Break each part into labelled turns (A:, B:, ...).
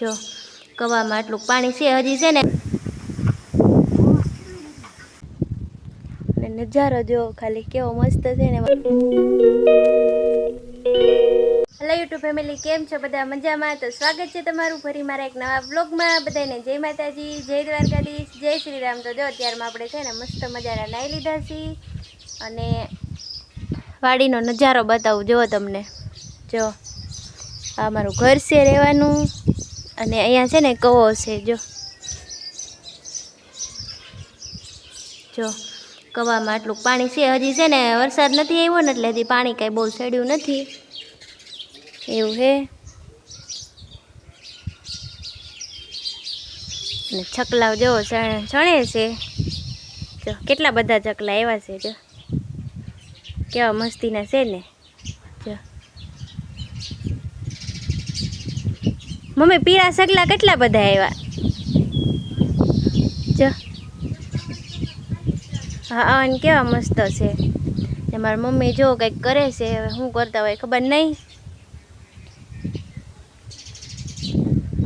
A: જો કવામાં આટલું પાણી છે હજી છે ને નજારો જો ખાલી કેવો મસ્ત છે ને। હેલો યુટ્યુબ ફેમિલી, કેમ છો બધા? મજામાં? તો સ્વાગત છે તમારું ફરી મારા એક નવા વ્લોગમાં। બધાને જય માતાજી, જય દ્વારકાધીશ, જય શ્રી રામ। તો જો અત્યારમાં આપણે છે ને મસ્ત મજાના નાહી લીધા છીએ અને વાડીનો નજારો બતાવું જો તમને। જો આ મારું ઘર છે રહેવાનું અને અહીંયા છે ને કવો છે જો કવામાં આટલું પાણી છે હજી છે ને વરસાદ નથી આવ્યો ને એટલે હજી પાણી કાંઈ બહુ ચડ્યું નથી એવું છે। અને ચકલાઓ જો ચણે છે જો કેટલા બધા ચકલા આવ્યા છે જો કેવા મસ્તીના છે ને। જો મમ્મી પીળા ચકલા કેટલા બધા આવ્યા જો હા અને કેવા મસ્ત છે। ને મારી મમ્મી જો કંઈક કરે છે, હવે શું કરતા હોય ખબર નહીં।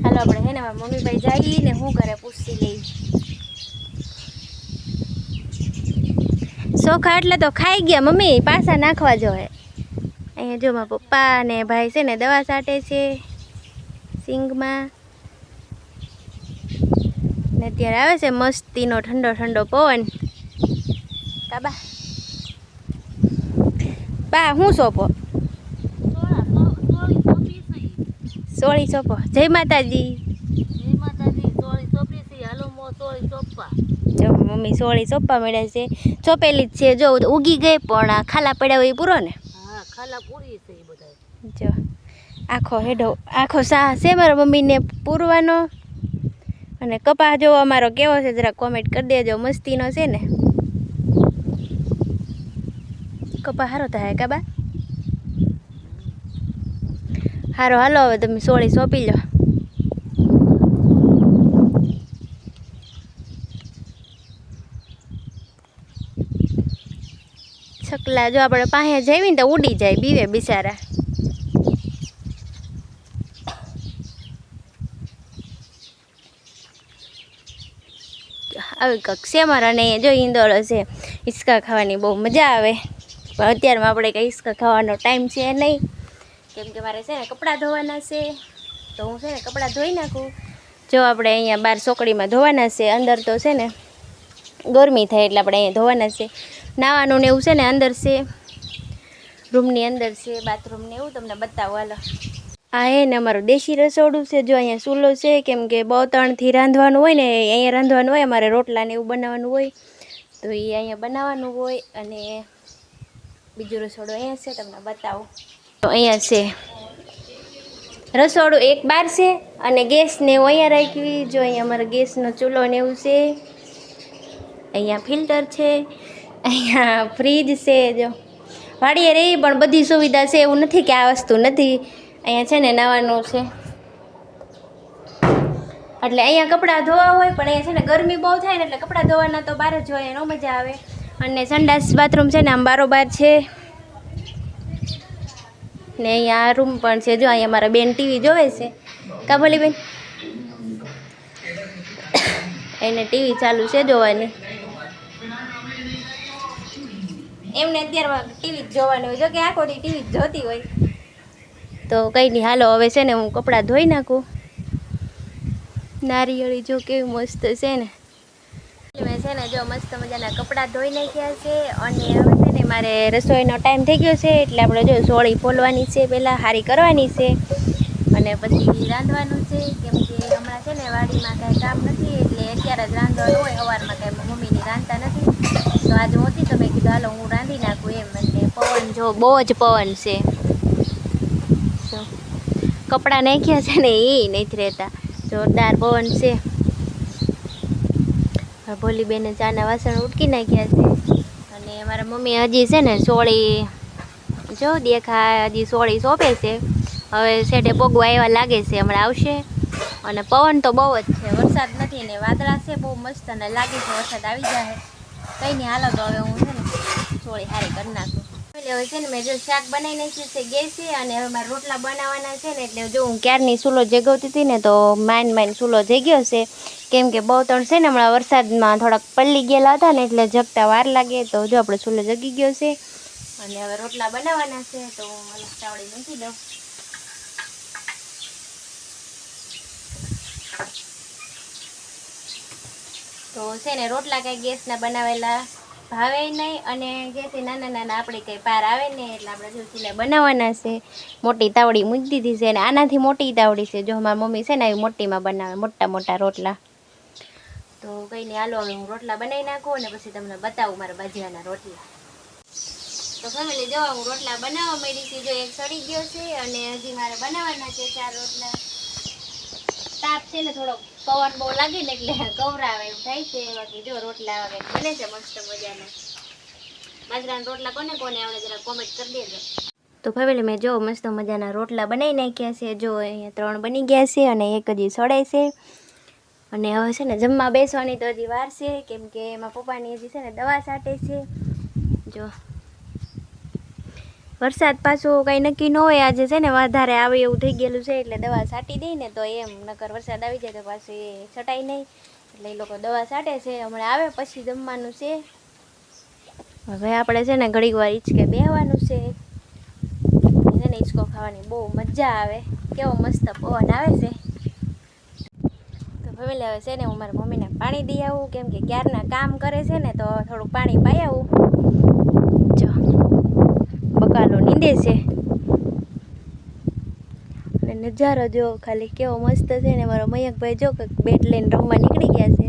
A: હાલો આપણે હે ને મારા મમ્મી ભાઈ જઈએ ને શું કરે પૂછી લઈ। ચોખા એટલે તો ખાઈ ગયા મમ્મી, પાછા નાખવા જોઈએ। અહીંયા જો મારા પપ્પા ને ભાઈ છે ને દવા છાંટે છે સિંગમાં ને અત્યારે આવે છે મસ્તીનો ઠંડો ઠંડો પવન। કાબા બા હું સોંપો સોળી સોંપો। જય માતાજી,
B: જય માતાજી। સોળી સોંપી છે, હાલો મો સોળી સોંપવા।
A: જો મમ્મી સોળી સોંપવા મળ્યા છે, ચોપેલી જ છે જો ઉગી ગઈ પણ ખાલા પડ્યા હોય પૂરો ને।
B: હા ખાલા પૂરી છે એ બધા
A: જો આખો હેડો આખો સાહ છે મારા મમ્મીને પૂરવાનો। અને કપા જો અમારો કેવો છે જરા કોમેન્ટ કરી દેજો, મસ્તીનો છે ને કપા હારો થાય કાબા હારો। હાલો હવે તમે સોળી સોંપી લો। ચકલા જો આપણે પાસે જઈએ ને તો ઉડી જાય, બીવે બિચારા। આવી કંઈક છે મારા અને જો ઈંદોળો છે, હિંચકા ખાવાની બહુ મજા આવે પણ અત્યારમાં આપણે કંઈ હિંચકા ખાવાનો ટાઈમ છે નહીં કેમ કે મારે છે ને કપડાં ધોવાના છે તો હું છે ને કપડાં ધોઈ નાખું। જો આપણે અહીંયા બહાર ચોકડીમાં ધોવાના છે, અંદર તો છે ને ગરમી થાય એટલે આપણે અહીંયા ધોવાના છે। નાવાનું ને એવું છે ને અંદર છે, રૂમની અંદર છે, બાથરૂમને એવું તમને બતાવો હાલો। આ હે ને અમારું દેશી રસોડું છે, જો અહીંયા ચૂલો છે કેમ કે 2-3થી રાંધવાનું હોય ને, અહીંયા રાંધવાનું હોય, અમારે રોટલા ને એવું બનાવવાનું હોય તો એ અહીંયા બનાવવાનું હોય। અને બીજું રસોડું અહીંયા છે, તમને બતાવું તો અહીંયા છે રસોડું એક બાર છે અને ગેસ ને એવું અહીંયા રાખવી। જો અહીંયા અમારા ગેસનો ચૂલો ને એવું છે, અહીંયા ફિલ્ટર છે, અહીંયા ફ્રીજ છે। જો વાડીએ રહી પણ બધી સુવિધા છે, એવું નથી કે આ વસ્તુ નથી। અહીંયા છે ને નાવાનું છે એટલે અહીંયા કપડાં ધોવા હોય પણ અહીંયા છે ને ગરમી બહુ થાય ને એટલે કપડાં ધોવાના તો બહાર જ હોય, એનો મજા આવે। અને સંડાસ બાથરૂમ છે ને આમ બારોબાર છે ને અહીંયા આ રૂમ પણ છે। જો અહીંયા મારા બેન ટીવી જોવે છે, કા બોલી બેન એને ટીવી ચાલુ છે જોવાની, એમને અત્યારમાં ટીવી જ જોવાની હોય, જો કે આખો દી ટીવી જ જોતી હોય તો કંઈ નહીં। હાલો હવે છે ને હું કપડાં ધોઈ નાખું। નારિયેળી જો કેવી મસ્ત છે ને, મેં છે ને જો મસ્ત મજાના કપડાં ધોઈ નાખ્યા છે અને હવે છે ને મારે રસોઈનો ટાઈમ થઈ ગયો છે એટલે આપણે જો સોળી ફોલવાની છે, પહેલાં હારી કરવાની છે અને પછી રાંધવાનું છે કેમ કે હમણાં છે ને વાડીમાં કાંઈ કામ નથી એટલે અત્યારે જ રાંધવાનું હોય, સવારમાં કાંઈ મમ્મીની રાંધતા નથી તો આજે હું હતી તો મેં કીધું હાલો હું રાંધી નાખું એમ। અને પવન જો બહુ જ પવન છે, જો કપડાં નાખ્યા છે ને એ નથી રહેતા, જોરદાર પવન છે। ભોલી બેને ચાના વાસણ ઉટકી નાખ્યા છે અને મારા મમ્મી હજી છે ને સોળી જો દેખાય હજી સોળી સોંપે છે, હવે સેટે પોગવા એવા લાગે છે, હમણાં આવશે। અને પવન તો બહુ જ છે, વરસાદ નથી ને વાદળા છે બહુ મસ્ત અને લાગે છે વરસાદ આવી જાય। કંઈ નહીં હાલો તો હવે હું છે ને સોળી હારી કરી નાખું। ફેમિલી હવે છે ને મેં જો શાક બનાવી નાખ્યું છે ગેસે અને હવે મારે રોટલા બનાવવાના છે ને એટલે જો હું ક્યારની ચૂલો જગાવતી હતી ને તો માઇન ચૂલો જગ્યો છે કેમ કે બહુ ત્રણ છે ને હમણાં વરસાદમાં થોડાક પલ્લી ગયેલા હતા ને એટલે જગતા વાર લાગે તો જો આપણે ચૂલો જગી ગયો છે અને હવે રોટલા બનાવવાના છે તો હું તાવડી મૂકી દઉં. તો છે ને રોટલા કંઈ ગેસના બનાવેલા ભાવે નહીં અને ગેસે નાના આપણે કંઈ પાર આવે ને એટલે આપણે જો ચૂલા બનાવવાના છે. મોટી તાવડી મૂકી દીધી છે અને આનાથી મોટી તાવડી છે જો મારી મમ્મી છે ને આવી મોટીમાં બનાવે મોટા રોટલા. તો કંઈ નહીં હાલો હવે હું રોટલા બનાવી નાખું અને પછી તમને બતાવું મારા બાજરાના રોટલા. તો ફેમિલી જો હું રોટલા બનાવવા માંડી છું. જો એક સડી ગયો છે અને હજી મારે બનાવવાના છે 4 રોટલા. તાપ છે ને થોડોક પવન બહુ લાગે ને એટલે કવરાવે એવું થાય છે. બાકી જો રોટલા આવે બને છે મસ્ત મજાના. બાજરાના રોટલા કોને આવડે જરા કોમેન્ટ કરી દેજો. તો ફેમિલી મેં જો મસ્ત મજાના રોટલા બનાવી નાખ્યા છે. જો અહીંયા 3 બની ગયા છે અને એક હજી સડે છે. અને હવે છે ને જમવા બેસવાની તો હજી વાર છે કેમ કે એમાં પપ્પાની હજી છે ને દવા છાંટે છે. જો વરસાદ પાછો કાંઈ નક્કી ન હોય આજે છે ને વધારે આવે એવું થઈ ગયેલું છે એટલે દવા છાંટી દઈ ને તો એમ નકર વરસાદ આવી જાય તો પાછું એ છટાય નહીં એટલે એ લોકો દવા છાંટે છે. હમણાં આવે પછી જમવાનું છે. હવે આપણે છે ને ઘડીક વાર હિંચકે બેસવાનું છે ને હિંચકો ખાવાની બહુ મજા આવે. કેવો મસ્ત પવન આવે છે. તો ફેમિલી હવે છે ને હું મારા મમ્મીને પાણી દઈ આવું કેમ કે ક્યારના કામ કરે છે ને તો થોડુંક પાણી પાઈ આવું. જો બકાલો નીંદે છે અને નજારો જો ખાલી કેવો મસ્ત છે ને. મારો મયંકભાઈ જો કે બેટ લઈને રમવા નીકળી ગયા છે.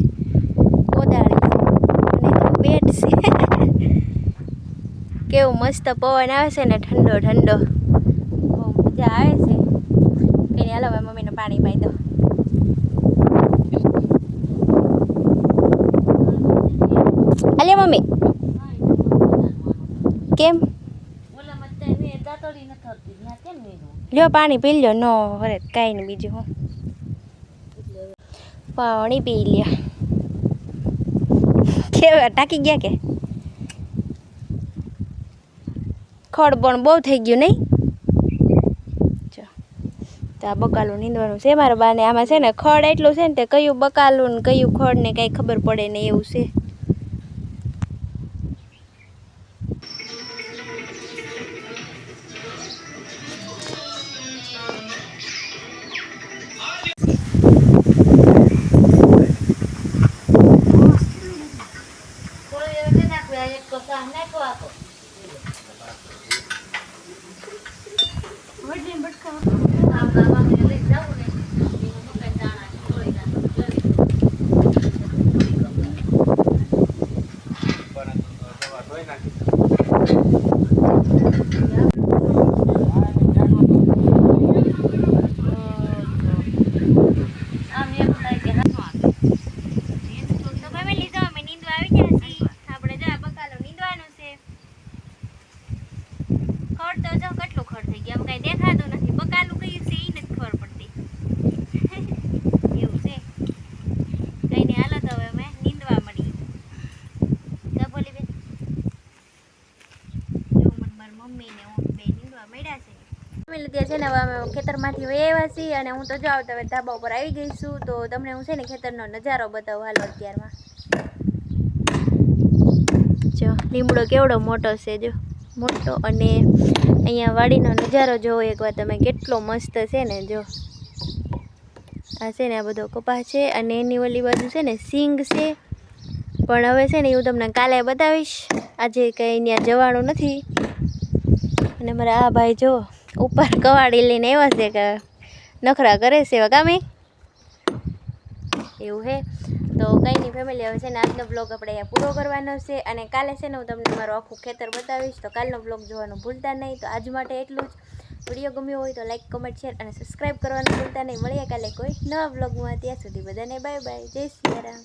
A: કોદાળી છે અને બેટ છે. કેવો મસ્ત પવન આવે છે ને ઠંડો બહુ મજા આવે છે. કંઈ હાલો હવે મમ્મીને પાણી પાઈ દો. અલે મમ્મી કેમ લ્યો પાણી પી લ્યો. નો હરે કાંઈ નહીં બીજું હું પાણી પી લ્યો. કેવા ટાંકી ગયા કે ખડ પણ બહુ થઈ ગયું નહીં. જો તો આ બકાલું નીંદવાનું છે મારા બાને. આમાં છે ને ખડ એટલું છે ને તે કયું બકાલું ને કયું ખડ ને કાંઈ ખબર પડે ને એવું છે. ત્યાં છે ને હવે અમે ખેતરમાંથી વહી છીએ અને હું તો જાઉં તો હવે ધાબા ઉપર આવી ગઈ છું. તો તમને હું છે ને ખેતરનો નજારો બતાવું હાલો અત્યારમાં. જો લીમડો કેવડો મોટો છે જો મોટો અને અહીંયા વાડીનો નજારો જોવો એકવાર તમે કેટલો મસ્ત છે ને. જો આ છે ને આ બધો કપાસ છે અને એની ઓલી બાજુ છે ને સિંગ છે પણ હવે છે ને હું તમને કાલે બતાવીશ. આજે કંઈ ત્યાં જવાનું નથી. અને મારા આ ભાઈ જો ઉપર કવાડી લઈને આવ્યા છે કે નખરા કરે છે એવા કામે એવું હે. તો કંઈ નહીં ફેમિલી હવે છે ને આજનો બ્લોગ આપણે અહીંયા પૂરો કરવાનો છે અને કાલે છે ને હું તમને મારું આખું ખેતર બતાવીશ. તો કાલનો બ્લોગ જોવાનું ભૂલતા નહીં. તો આજ માટે એટલું જ. વિડીયો ગમ્યો હોય તો લાઈક કમેન્ટ શેર અને સબસ્ક્રાઈબ કરવાનું ભૂલતા નહીં. મળીએ કાલે કોઈ નવા બ્લોગમાં. ત્યાં સુધી બધાને બાય બાય. જય શ્રી રામ.